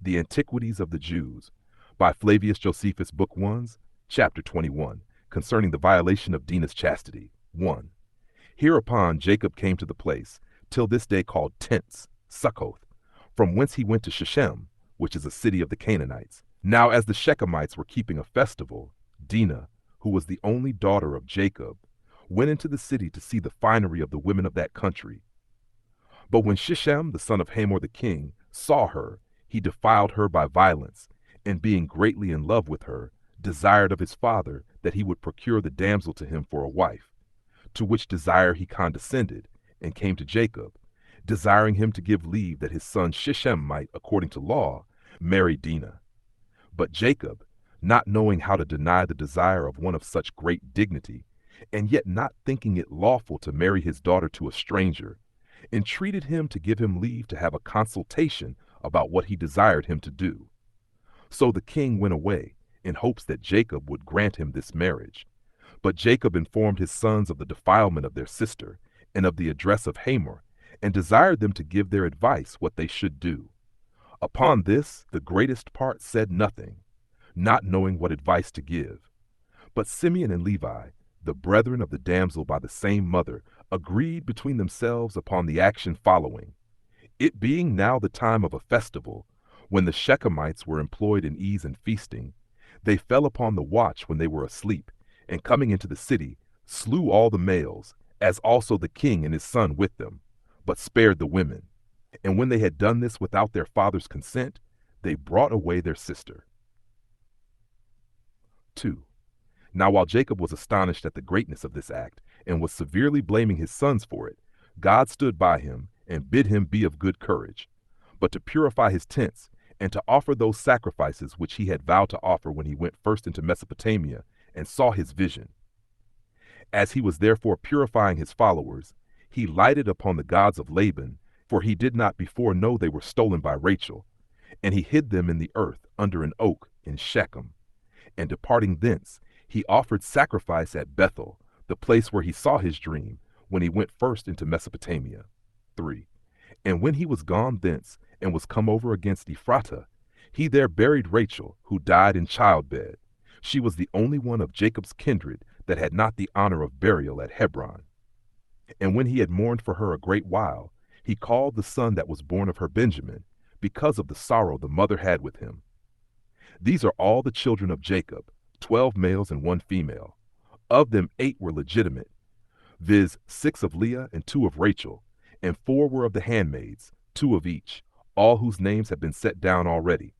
The Antiquities of the Jews, by Flavius Josephus Book 1, Chapter 21, concerning the violation of Dina's chastity. 1. Hereupon Jacob came to the place, till this day called Tents, Succoth, from whence he went to Shechem, which is a city of the Canaanites. Now as the Shechemites were keeping a festival, Dina, who was the only daughter of Jacob, went into the city to see the finery of the women of that country. But when Shechem, the son of Hamor the king, saw her, he defiled her by violence, and being greatly in love with her, desired of his father that he would procure the damsel to him for a wife. To which desire he condescended, and came to Jacob, desiring him to give leave that his son Shechem might, according to law, marry Dina. But Jacob, not knowing how to deny the desire of one of such great dignity, and yet not thinking it lawful to marry his daughter to a stranger, entreated him to give him leave to have a consultation about what he desired him to do. So the king went away, in hopes that Jacob would grant him this marriage. But Jacob informed his sons of the defilement of their sister, and of the address of Hamor, and desired them to give their advice what they should do. Upon this the greatest part said nothing, not knowing what advice to give. But Simeon and Levi, the brethren of the damsel by the same mother, agreed between themselves upon the action following. It being now the time of a festival, when the Shechemites were employed in ease and feasting, they fell upon the watch when they were asleep, and coming into the city, slew all the males, as also the king and his son with them, but spared the women. And when they had done this without their father's consent, they brought away their sister. 2. Now while Jacob was astonished at the greatness of this act, and was severely blaming his sons for it, God stood by him, and bid him be of good courage, but to purify his tents, and to offer those sacrifices which he had vowed to offer when he went first into Mesopotamia, and saw his vision. As he was therefore purifying his followers, he lighted upon the gods of Laban, for he did not before know they were stolen by Rachel, and he hid them in the earth under an oak in Shechem. And departing thence, he offered sacrifice at Bethel, the place where he saw his dream, when he went first into Mesopotamia. 3. And when he was gone thence, and was come over against Ephratah, he there buried Rachel, who died in childbed. She was the only one of Jacob's kindred that had not the honor of burial at Hebron. And when he had mourned for her a great while, he called the son that was born of her Benjamin, because of the sorrow the mother had with him. These are all the children of Jacob, 12 males and 1 female. Of them 8 were legitimate, viz. 6 of Leah and 2 of Rachel, and 4 were of the handmaids, 2 of each, all whose names have been set down already.